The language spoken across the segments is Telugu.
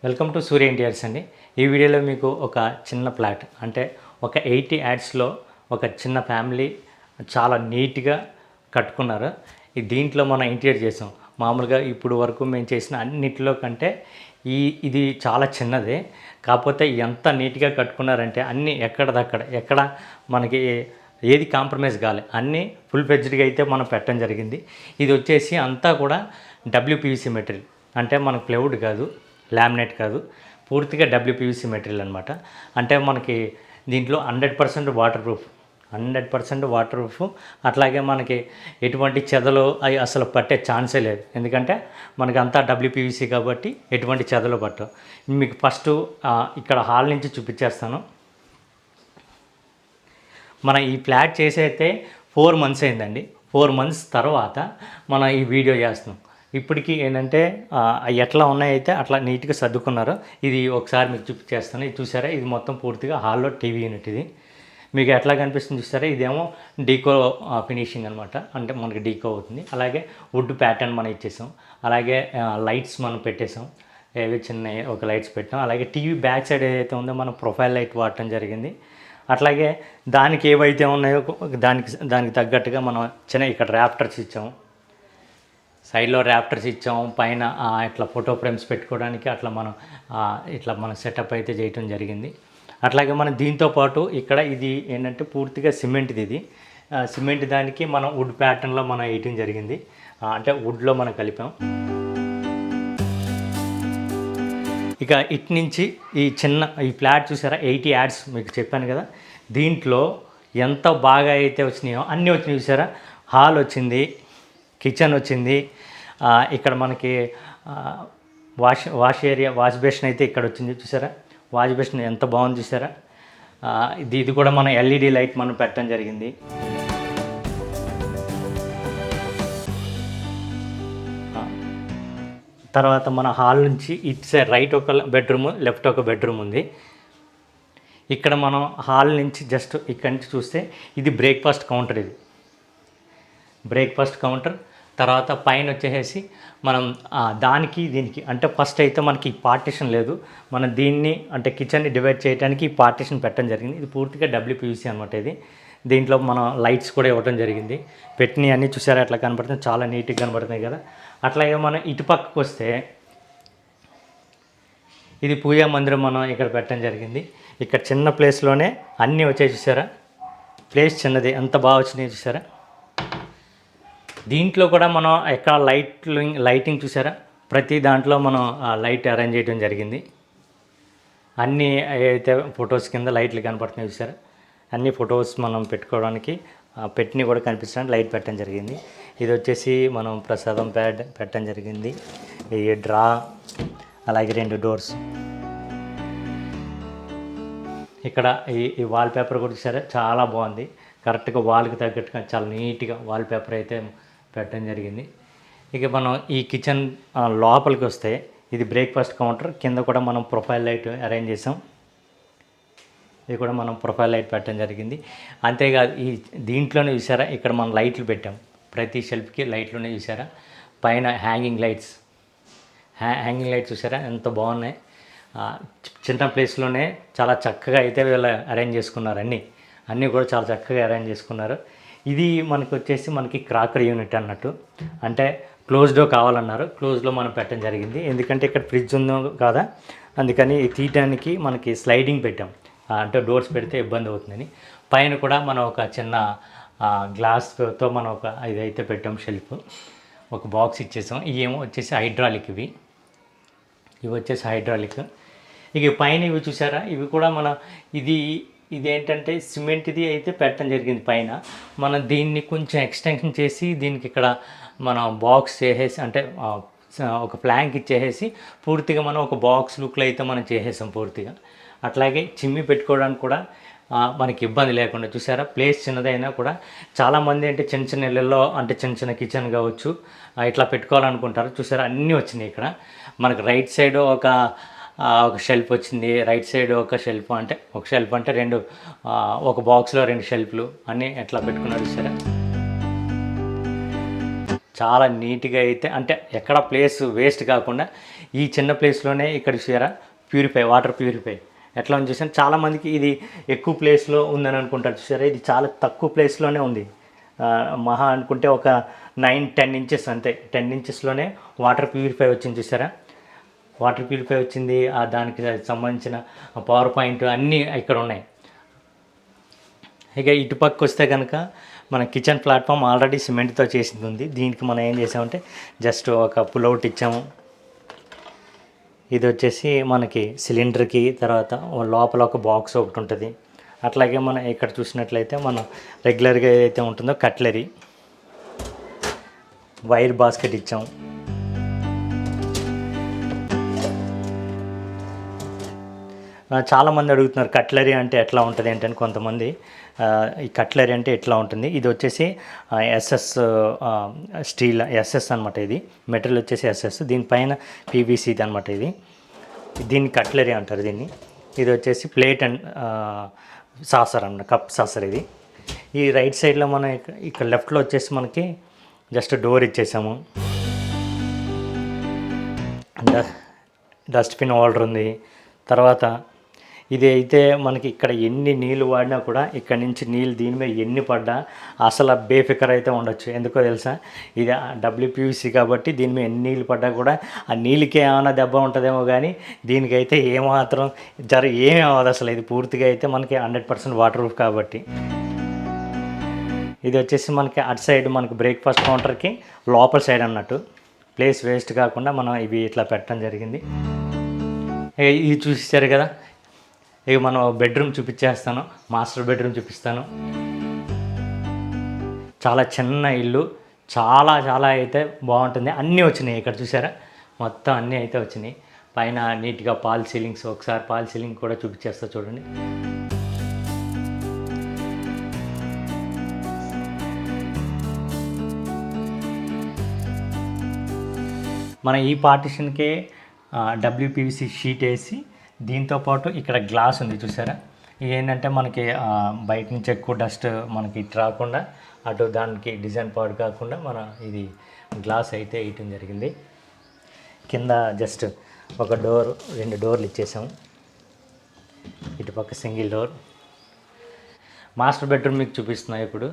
వెల్కమ్ టు సూర్య ఇంటీరియర్స్ అండి. ఈ వీడియోలో మీకు ఒక చిన్న ఫ్లాట్ అంటే ఒక 80 యాడ్స్లో ఒక చిన్న ఫ్యామిలీ చాలా నీట్గా కట్టుకున్నారు. దీంట్లో మనం ఇంటీరియర్ చేసాం. మామూలుగా ఇప్పుడు వరకు మేము చేసిన అన్నిటిలో కంటే ఇది చాలా చిన్నదే. కాకపోతే ఎంత నీట్గా కట్టుకున్నారంటే అన్నీ ఎక్కడ మనకి ఏది కాంప్రమైజ్ కాలే, అన్నీ ఫుల్ ఫ్లెడ్జ్డ్గా అయితే మనం పెట్టడం జరిగింది. ఇది వచ్చేసి అంతా కూడా WPVC మెటీరియల్, అంటే మనకు ప్లైవుడ్ కాదు, లామినేట్ కాదు, పూర్తిగా WPVC మెటీరియల్ అనమాట. అంటే మనకి దీంట్లో 100% వాటర్ ప్రూఫ్. అట్లాగే మనకి ఎటువంటి చెదలు అవి అసలు పట్టే ఛాన్సే లేదు, ఎందుకంటే మనకి అంతా WPVC కాబట్టి ఎటువంటి చెదలు పట్టవు. మీకు ఫస్ట్ ఇక్కడ హాల్ నుంచి చూపించేస్తాను. మన ఈ ఫ్లాట్ చేసి అయితే 4 months అయిందండి. 4 months తర్వాత మనం ఈ వీడియో చేస్తున్నాం. ఇప్పటికీ ఏంటంటే ఎట్లా ఉన్నాయైతే అట్లా నీట్గా సర్దుకున్నారు. ఇది ఒకసారి మీకు చూపించేస్తాను. ఇది చూసారా, ఇది మొత్తం పూర్తిగా హాల్లో టీవీ యూనిట్. ఇది మీకు ఎట్లా కనిపిస్తుంది చూసారా, ఇదేమో డీకో ఫినిషింగ్ అనమాట, అంటే మనకి డీకో అవుతుంది. అలాగే వుడ్ ప్యాటర్న్ మనం ఇచ్చేసాం. అలాగే లైట్స్ మనం పెట్టేసాం, ఏవి చిన్న ఒక లైట్స్ పెట్టాం. అలాగే టీవీ బ్యాక్ సైడ్ ఏదైతే ఉందో మనం ప్రొఫైల్ లైట్ వాడటం జరిగింది. అట్లాగే దానికి ఏవైతే ఉన్నాయో దానికి తగ్గట్టుగా మనం చిన్న ఇక్కడ ర్యాప్టర్స్ ఇచ్చాము, సైడ్లో ర్యాప్టర్స్ ఇచ్చాము, పైన ఇట్లా ఫోటో ఫ్రేమ్స్ పెట్టుకోవడానికి అట్లా మనం సెటప్ అయితే చేయటం జరిగింది. అట్లాగే మనం దీంతోపాటు ఇక్కడ ఇది ఏంటంటే పూర్తిగా సిమెంట్ది. ఇది సిమెంట్ దానికి మనం వుడ్ ప్యాటర్న్లో మనం వేయటం జరిగింది, అంటే వుడ్లో మనం కలిపాం. ఇక ఇటు నుంచి ఈ ఫ్లాట్ చూసారా, 80 యాడ్స్ మీకు చెప్పాను కదా. దీంట్లో ఎంత బాగా అయితే వచ్చినాయో అన్నీ వచ్చినాయి చూసారా. హాల్ వచ్చింది, కిచెన్ వచ్చింది, ఇక్కడ మనకి వాష్ ఏరియా, వాష్ బేసిన్ అయితే ఇక్కడ వచ్చింది చూసారా. వాష్ బేసిన్ ఎంత బాగుంది చూసారా. ఇది కూడా మన LED లైట్ మనం పెట్టడం జరిగింది. తర్వాత మన హాల్ నుంచి ఇటు సైడ్ రైట్ ఒక బెడ్రూమ్, లెఫ్ట్ ఒక బెడ్రూమ్ ఉంది. ఇక్కడ మనం హాల్ నుంచి జస్ట్ ఇక్కడి నుంచి చూస్తే ఇది బ్రేక్ఫాస్ట్ కౌంటర్. ఇది బ్రేక్ఫాస్ట్ కౌంటర్. తర్వాత పైన వచ్చేసి మనం దీనికి అంటే ఫస్ట్ అయితే మనకి పార్టీషన్ లేదు, మనం దీన్ని అంటే కిచెన్ని డివైడ్ చేయడానికి పార్టీషన్ పెట్టడం జరిగింది. ఇది పూర్తిగా WPVC అనమాట. ఇది దీంట్లో మనం లైట్స్ కూడా ఇవ్వడం జరిగింది. పెట్టినవి అన్నీ చూసారా ఎట్లా కనబడుతుంది, చాలా నీట్గా కనబడుతున్నాయి కదా. అట్లాగే మనం ఇటు పక్కకు వస్తే ఇది పూజా మందిరం మనం ఇక్కడ పెట్టడం జరిగింది. ఇక్కడ చిన్న ప్లేస్లోనే అన్నీ వచ్చాయి చూసారా. ప్లేస్ చిన్నది, ఎంత బాగా వచ్చినాయి చూసారా. దీంట్లో కూడా మనం ఎక్కడ లైటింగ్ చూసారా, ప్రతి దాంట్లో మనం లైట్ అరేంజ్ చేయడం జరిగింది. అన్నీ అయితే ఫొటోస్ కింద లైట్లు కనపడుతున్నాయి చూసారా. అన్ని ఫొటోస్ మనం పెట్టుకోవడానికి పెట్టినవి కూడా కనిపించడానికి లైట్ పెట్టడం జరిగింది. ఇది వచ్చేసి మనం ప్రసాదం ప్యాడ్ పెట్టడం జరిగింది. ఈ డ్రా, అలాగే 2 డోర్స్. ఇక్కడ ఈ వాల్ పేపర్ కూడా చూసారా, చాలా బాగుంది. కరెక్ట్గా వాల్కి తగ్గట్టుగా చాలా నీట్గా వాల్ పేపర్ అయితే పెట్టడం జరిగింది. ఇక మనం ఈ కిచెన్ లోపలికి వస్తే ఇది బ్రేక్ఫాస్ట్ కౌంటర్. కింద కూడా మనం ప్రొఫైల్ లైట్ అరేంజ్ చేసాం. ఇది కూడా మనం ప్రొఫైల్ లైట్ పెట్టడం జరిగింది. అంతేకాదు దీంట్లోనే చూసారా, ఇక్కడ మనం లైట్లు పెట్టాం. ప్రతి షెల్ఫ్కి లైట్లోనే చూసారా. పైన హ్యాంగింగ్ లైట్స్ చూసారా ఎంత బాగున్నాయి. చిన్న ప్లేస్లోనే చాలా చక్కగా అయితే వీళ్ళు అరేంజ్ చేసుకున్నారు. అన్నీ కూడా చాలా చక్కగా అరేంజ్ చేసుకున్నారు. ఇది మనకి క్రాకరీ యూనిట్ అన్నట్టు, అంటే క్లోజ్డో కావాలన్నారు, క్లోజ్లో మనం పెట్టడం జరిగింది. ఎందుకంటే ఇక్కడ ఫ్రిడ్జ్ ఉందో కాదా, అందుకని తీయడానికి మనకి స్లైడింగ్ పెట్టాం, అంటే డోర్స్ పెడితే ఇబ్బంది అవుతుందని. పైన కూడా మనం ఒక చిన్న గ్లాస్తో మనం ఇదైతే పెట్టాం, షెల్ఫ్, ఒక బాక్స్ ఇచ్చేసాం. ఇవేమో వచ్చేసి హైడ్రాలిక్, ఇవి వచ్చేసి హైడ్రాలిక్. ఇక పైన ఇవి చూసారా, ఇవి కూడా మన ఇదేంటంటే సిమెంట్ది అయితే పెట్టడం జరిగింది. పైన మనం దీన్ని కొంచెం ఎక్స్టెన్షన్ చేసి దీనికి ఇక్కడ మనం బాక్స్ చేసేసి, అంటే ఒక ప్లాంక్ ఇచ్చేసి పూర్తిగా మనం ఒక బాక్స్ లుక్లో అయితే మనం చేసేసాం పూర్తిగా. అట్లాగే చిమ్మి పెట్టుకోవడానికి కూడా మనకి ఇబ్బంది లేకుండా చూసారా. ప్లేస్ చిన్నదైనా కూడా చాలామంది అంటే చిన్న ఇళ్ళల్లో అంటే చిన్న కిచెన్ కావచ్చు ఇట్లా పెట్టుకోవాలనుకుంటారు. చూసారా అన్నీ వచ్చినాయి. ఇక్కడ మనకి రైట్ సైడ్ ఒక షెల్ఫ్ వచ్చింది, రైట్ సైడ్ ఒక షెల్ఫ్ అంటే 2 ఒక బాక్స్లో 2 షెల్ఫ్లు అన్నీ ఎట్లా పెట్టుకున్నారు చూసారా. చాలా నీట్గా అయితే అంటే ఎక్కడ ప్లేస్ వేస్ట్ కాకుండా ఈ చిన్న ప్లేస్లోనే ఇక్కడ చూసారా వాటర్ ప్యూరిఫై ఎట్లా ఉంది చూసాను. చాలామందికి ఇది ఎక్కువ ప్లేస్లో ఉందని అనుకుంటారు చూసారా, ఇది చాలా తక్కువ ప్లేస్లోనే ఉంది. మహా అనుకుంటే ఒక 9-10 ఇంచెస్ అంతే, 10 ఇంచెస్లోనే వాటర్ ప్యూరిఫై వచ్చింది చూసారా. వాటర్ ప్యూరిఫై వచ్చింది, దానికి సంబంధించిన పవర్ పాయింట్ అన్నీ ఇక్కడ ఉన్నాయి. ఇక ఇటుపక్క వస్తే కనుక మన కిచెన్ ప్లాట్ఫామ్ ఆల్రెడీ సిమెంట్తో చేసింది ఉంది. దీనికి మనం ఏం చేసామంటే జస్ట్ ఒక పుల్అవుట్ ఇచ్చాము. ఇది వచ్చేసి మనకి సిలిండర్కి, తర్వాత లోపల ఒక బాక్స్ ఒకటి ఉంటుంది. అట్లాగే మనం ఇక్కడ చూసినట్లయితే మనం రెగ్యులర్గా ఏదైతే ఉంటుందో కట్లరీ, వైర్ బాస్కెట్ ఇచ్చాం. చాలామంది అడుగుతున్నారు కట్లరీ అంటే ఎట్లా ఉంటుంది ఏంటని కొంతమంది. ఈ కట్లరీ అంటే ఎట్లా ఉంటుంది, ఇది వచ్చేసి ఎస్ఎస్ స్టీల్ ఎస్ఎస్ అనమాట. ఇది మెటీరియల్ వచ్చేసి ఎస్ఎస్, దీనిపైన పీవీసీది అనమాట. దీన్ని కట్లరీ అంటారు దీన్ని. ఇది వచ్చేసి ప్లేట్ అండ్ సాసర్ అన్నమాట, కప్ సాసర్ ఇది. ఈ రైట్ సైడ్లో మనం ఇక్కడ లెఫ్ట్లో వచ్చేసి మనకి జస్ట్ డోర్ ఇచ్చేసాము. డస్ట్బిన్ హోల్డర్ ఉంది. తర్వాత ఇది అయితే మనకి ఇక్కడ ఎన్ని నీళ్ళు వాడినా కూడా ఇక్కడ నుంచి నీళ్ళు దీని మీద ఎన్ని పడ్డా అసలు బేఫికర్ అయితే ఉండొచ్చు. ఎందుకో తెలుసా, ఇది డబ్ల్యూపీవీసీ కాబట్టి దీని మీద ఎన్ని నీళ్ళు పడ్డా కూడా ఆ నీళ్ళకి ఏమైనా దెబ్బ ఉంటుందేమో, కానీ దీనికైతే ఏమాత్రం ఏమీ అవ్వదు అసలు. ఇది పూర్తిగా అయితే మనకి 100% వాటర్ ప్రూఫ్ కాబట్టి. ఇది వచ్చేసి మనకి అటు సైడ్ మనకి బ్రేక్ఫాస్ట్ కౌంటర్కి లోపల సైడ్ అన్నట్టు, ప్లేస్ వేస్ట్ కాకుండా మనం ఇవి ఇట్లా పెట్టడం జరిగింది. ఇది చూసారు కదా. ఇక మనం బెడ్రూమ్ చూపించేస్తాను, మాస్టర్ బెడ్రూమ్ చూపిస్తాను. చాలా చిన్న ఇల్లు, చాలా చాలా అయితే బాగుంటుంది. అన్నీ వచ్చినాయి ఇక్కడ చూసారా, మొత్తం అన్నీ అయితే వచ్చినాయి. పైన నీట్గా పాల్ సీలింగ్స్, ఒకసారి పాల్ సీలింగ్ కూడా చూపించేస్తా చూడండి. మన ఈ పార్టిషన్కే డబ్ల్యూపీవీసీ షీట్ వేసి దీంతోపాటు ఇక్కడ గ్లాస్ ఉంది చూసారా. ఏంటంటే మనకి బయట నుంచి ఎక్కువ డస్ట్ మనకి ఇటు రాకుండా, అటు దానికి డిజైన్ పాడు కాకుండా మన ఇది గ్లాస్ అయితే వేయటం జరిగింది. కింద జస్ట్ ఒక డోర్, 2 డోర్లు ఇచ్చేసాము. ఇటుపక్క సింగిల్ డోర్. మాస్టర్ బెడ్రూమ్ మీకు చూపిస్తున్నా ఇప్పుడు.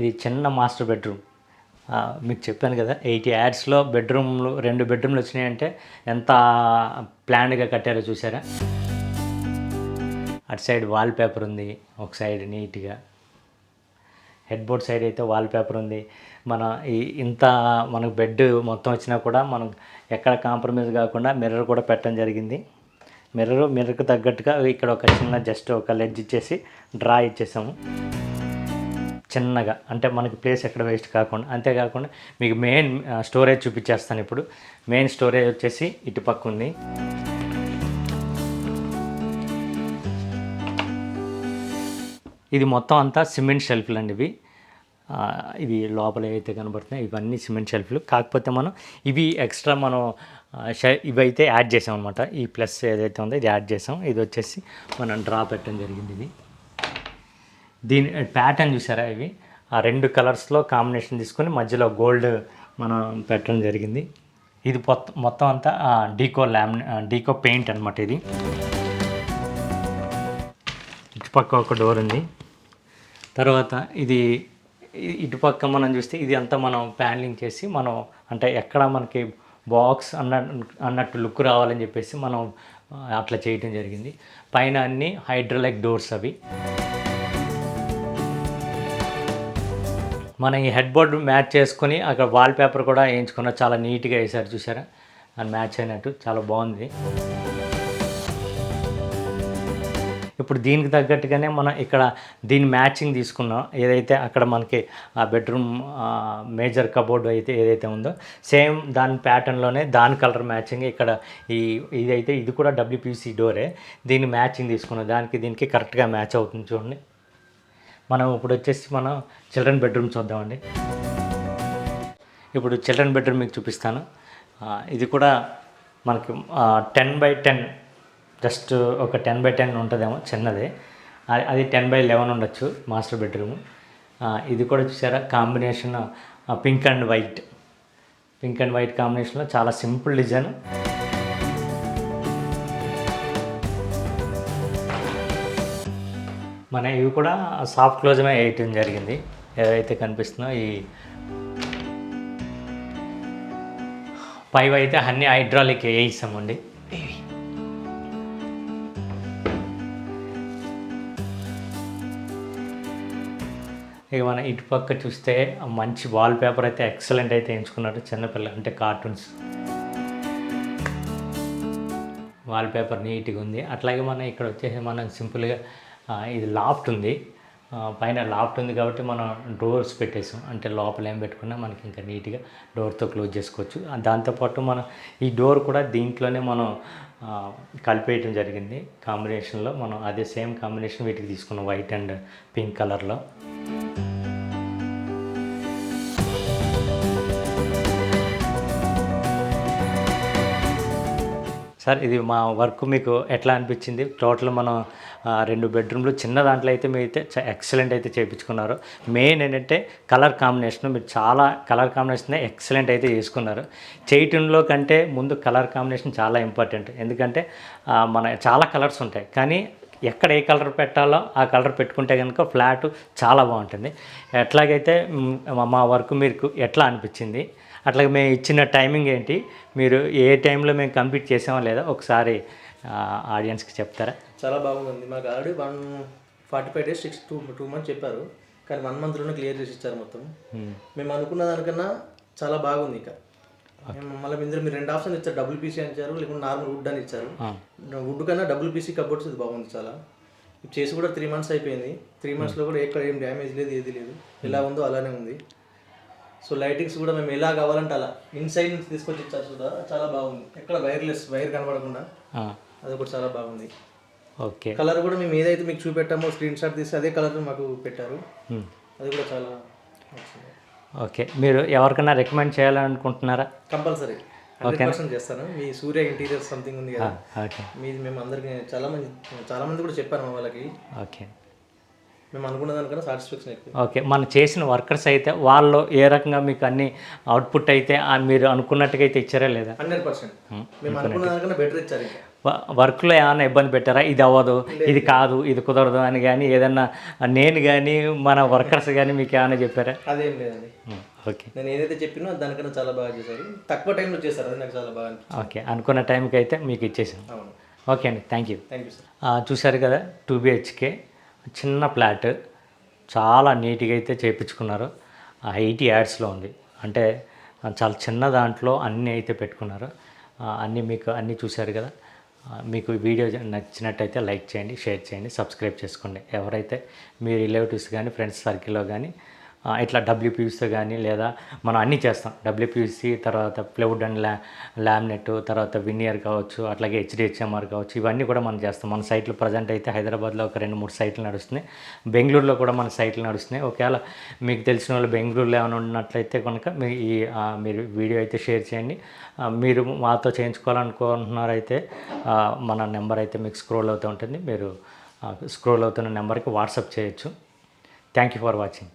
ఇది చిన్న మాస్టర్ బెడ్రూమ్. మీకు చెప్పాను కదా 80 యాడ్స్లో బెడ్రూమ్లు 2 బెడ్రూమ్లు వచ్చినాయంటే ఎంత ప్లాన్డ్గా కట్టారో చూసారా. అటు సైడ్ వాల్ పేపర్ ఉంది, ఒక సైడ్ నీట్గా. హెడ్ బోర్డ్ సైడ్ అయితే వాల్ పేపర్ ఉంది. మన ఇంత మనకు బెడ్ మొత్తం వచ్చినా కూడా మనం ఎక్కడ కాంప్రమైజ్ కాకుండా మిర్రర్ కూడా పెట్టడం జరిగింది. మిర్రర్కి తగ్గట్టుగా ఇక్కడ ఒక చిన్న జస్ట్ ఒక లెడ్జ్ ఇచ్చేసి డ్రా ఇచ్చేసాము చిన్నగా, అంటే మనకి ప్లేస్ ఎక్కడ వేస్ట్ కాకుండా. అంతేకాకుండా మీకు మెయిన్ స్టోరేజ్ చూపించేస్తాను ఇప్పుడు. మెయిన్ స్టోరేజ్ వచ్చేసి ఇటుపక్క ఉంది. ఇది మొత్తం అంతా సిమెంట్ షెల్ఫ్లు అండి. ఇవి లోపల ఏవైతే కనబడుతున్నాయి ఇవన్నీ సిమెంట్ షెల్ఫ్లు. కాకపోతే మనం ఇవి ఎక్స్ట్రా మనం ఇవైతే యాడ్ చేసాం అనమాట. ఈ ప్లస్ ఏదైతే ఉందో ఇది యాడ్ చేసాం. ఇది వచ్చేసి మనం డ్రా పెట్టడం జరిగింది. ఇది దీని ప్యాటర్న్ చూసారా, ఇవి ఆ 2 కలర్స్లో కాంబినేషన్ తీసుకొని మధ్యలో గోల్డ్ మనం పెట్టడం జరిగింది. ఇది మొత్తం అంతా డీకో పెయింట్ అనమాట. ఇది ఇటుపక్క ఒక డోర్ ఉంది. తర్వాత ఇది ఇటుపక్క మనం చూస్తే ఇది అంతా మనం ప్యానలింగ్ చేసి మనం అంటే ఎక్కడ మనకి బాక్స్ అన్నట్టు లుక్ రావాలని చెప్పేసి మనం అట్లా చేయటం జరిగింది. పైన అన్ని హైడ్రాలిక్ డోర్స్ అవి. మనం ఈ హెడ్ బోర్డు మ్యాచ్ చేసుకొని అక్కడ వాల్ పేపర్ కూడా వేయించుకున్న చాలా నీట్గా వేసారు చూసారా, అది మ్యాచ్ అయినట్టు చాలా బాగుంది. ఇప్పుడు దీనికి తగ్గట్టుగానే మనం ఇక్కడ దీని మ్యాచింగ్ తీసుకున్నాం. ఏదైతే అక్కడ మనకి ఆ బెడ్రూమ్ మేజర్ కబోర్డ్ అయితే ఏదైతే ఉందో సేమ్ దాని ప్యాటర్న్లోనే దాని కలర్ మ్యాచింగ్ ఇక్కడ ఇదైతే ఇది కూడా డబ్ల్యూపీసీ డోరే. దీన్ని మ్యాచింగ్ తీసుకున్నాం, దానికి దీనికి కరెక్ట్గా మ్యాచ్ అవుతుంది చూడండి. మనం ఇప్పుడు వచ్చేసి మనం చిల్డ్రన్ బెడ్రూమ్ చూద్దామండి. ఇప్పుడు చిల్డ్రన్ బెడ్రూమ్ మీకు చూపిస్తాను. ఇది కూడా మనకి 10x10, జస్ట్ ఒక 10x10 ఉంటుందేమో చిన్నదే. అది 10x11 ఉండొచ్చు మాస్టర్ బెడ్రూమ్. ఇది కూడా చూసారా కాంబినేషన్ పింక్ అండ్ వైట్ కాంబినేషన్లో చాలా సింపుల్ డిజైన్. మన ఇవి కూడా సాఫ్ట్ క్లోజమే వేయటం జరిగింది. ఏదైతే కనిపిస్తుందో ఈ పైవైతే అన్ని హైడ్రాలిక్ వేయిస్తామండి. ఇక మన ఇటు పక్క చూస్తే మంచి వాల్ పేపర్ అయితే ఎక్సలెంట్ అయితే ఎంచుకున్నారు. చిన్నపిల్ల అంటే కార్టూన్స్ వాల్ పేపర్ నీట్గా ఉంది. అట్లాగే మనం ఇక్కడ వచ్చేసి మనం సింపుల్గా ఇది లాఫ్ట్ ఉంది, పైన లాఫ్ట్ ఉంది కాబట్టి మనం డోర్స్ పెట్టేసాం. అంటే లోపల ఏం పెట్టుకున్నా మనకి ఇంకా నీట్గా డోర్తో క్లోజ్ చేసుకోవచ్చు. దాంతోపాటు మనం ఈ డోర్ కూడా దీంట్లోనే మనం కలిపేయటం జరిగింది కాంబినేషన్లో. మనం అదే సేమ్ కాంబినేషన్ వీటికి తీసుకున్నాం, వైట్ అండ్ పింక్ కలర్లో. సార్ ఇది మా వర్క్ మీకు ఎట్లా అనిపించింది? టోటల్ మనం 2 బెడ్రూమ్లు చిన్న దాంట్లో అయితే మీరు అయితే ఎక్సలెంట్ అయితే చేయించుకున్నారు. మెయిన్ ఏంటంటే కలర్ కాంబినేషన్, మీరు చాలా కలర్ కాంబినేషన్ ఎక్సలెంట్ అయితే చేసుకున్నారు. చేయటంలో కంటే ముందు కలర్ కాంబినేషన్ చాలా ఇంపార్టెంట్. ఎందుకంటే మన చాలా కలర్స్ ఉంటాయి, కానీ ఎక్కడ ఏ కలర్ పెట్టాలో ఆ కలర్ పెట్టుకుంటే కనుక ఫ్లాట్ చాలా బాగుంటుంది. ఎట్లాగైతే మా వర్క్ మీకు ఎట్లా అనిపించింది, అట్లాగే మేము ఇచ్చిన టైమింగ్ ఏంటి, మీరు ఏ టైంలో మేము కంప్లీట్ చేసామో లేదా ఒకసారి ఆడియన్స్కి చెప్తారా? చాలా బాగుంది. మాకు ఆల్రెడీ 145 days 2 months చెప్పారు, కానీ 1 monthలోనే క్లియర్ చేసి ఇచ్చారు మొత్తం. మేము అనుకున్న దానికన్నా చాలా బాగుంది. ఇంకా మళ్ళీ ఇందులో మీరు 2 ఆప్షన్ ఇచ్చారు, WPC అని ఇచ్చారు, లేకుంటే నార్మల్ వుడ్ అని ఇచ్చారు. వుడ్ కన్నా WPC కబోర్డ్స్ ఇది బాగుంది చాలా. చేసి కూడా 3 months అయిపోయింది. 3 monthsలో కూడా ఎక్కడ ఏం డ్యామేజ్ లేదు, ఏది లేదు, ఎలా ఉందో అలానే ఉంది. సో లైటింగ్స్ కూడా మేము ఎలా కావాలంటే అలా ఇన్సైడ్ నుంచి తీసుకొచ్చి ఇచ్చారు కూడా, చాలా బాగుంది. ఎక్కడ వైర్ కనబడకుండా అది కూడా చాలా బాగుంది. ఓకే, కలర్ కూడా మేము ఏదైతే మీకు చూపెట్టామో స్క్రీన్ షాట్ తీసి అదే కలర్ మాకు పెట్టారు, అది కూడా చాలా నచ్చింది. ఓకే, మీరు ఎవరికైనా రికమెండ్ చేయాలనుకుంటున్నారా? కంపల్సరీ 100% చేస్తాను. మీ సూర్య ఇంటీరియర్ సంథింగ్ ఉంది కదా, మీది మేము అందరికి చాలా మంది కూడా చెప్పాను మా వాళ్ళకి. ఓకే, మేము అనుకున్న దానికన్నా సాటిస్ఫాక్షన్ ఎక్కువ. ఓకే, మనం చేసిన వర్కర్స్ అయితే వాళ్ళు ఏ రకంగా మీకు అన్ని అవుట్పుట్ అయితే మీరు అనుకున్నట్టుగా అయితే ఇచ్చారా లేదా? 100% మేము అనుకున్న దానికన్నా బెటర్ ఇచ్చారు. వర్క్లో ఏమైనా ఇబ్బంది పెట్టారా? ఇది అవ్వదు, ఇది కాదు, ఇది కుదరదు అని కానీ ఏదన్నా నేను కానీ మన వర్కర్స్ కానీ మీకు ఏమైనా చెప్పారా? అదేం లేదండి. ఓకే, నేను ఏదైతే చెప్పినో దానికన్నా చాలా బాగా చేశారు. తక్కువ టైంలో చేశారు, అది నాకు చాలా బాగా అనిపించింది. ఓకే, అనుకున్న టైంకి అయితే మీకు ఇచ్చేసాను. అవును. ఓకే అండి, థ్యాంక్ యూ సార్. చూశారు కదా, 2 BHK చిన్న ఫ్లాట్ చాలా నీట్గా అయితే చేయించుకున్నారు. 80 యాడ్స్లో ఉంది, అంటే చాలా చిన్న దాంట్లో అన్నీ అయితే పెట్టుకున్నారు. మీకు అన్నీ చూశారు కదా. మీకు వీడియో నచ్చినట్టయితే లైక్ చేయండి, షేర్ చేయండి, సబ్స్క్రైబ్ చేసుకోండి. ఎవరైతే మీ రిలేటివ్స్ కానీ ఫ్రెండ్స్ సర్కిల్లో కానీ ఇట్లా WPVCతో కానీ లేదా మనం అన్నీ చేస్తాం. WPVC తర్వాత ప్లైవుడ్ అండ్ లామినేట్, తర్వాత వినియర్ కావచ్చు, అట్లాగే HDHMR కావచ్చు, ఇవన్నీ కూడా మనం చేస్తాం. మన సైట్లు ప్రజెంట్ అయితే హైదరాబాద్లో ఒక 2-3 సైట్లు నడుస్తున్నాయి, బెంగళూరులో కూడా మన సైట్లు నడుస్తున్నాయి. ఒకవేళ మీకు తెలిసిన వాళ్ళు బెంగళూరులో ఏమైనా ఉన్నట్లయితే కనుక మీరు వీడియో అయితే షేర్ చేయండి. మీరు మాతో చేయించుకోవాలనుకుంటున్నారైతే మన నెంబర్ అయితే మీకు స్క్రోల్ అవుతూ ఉంటుంది, మీరు స్క్రోల్ అవుతున్న నెంబర్కి వాట్సాప్ చేయొచ్చు. Thank you for watching.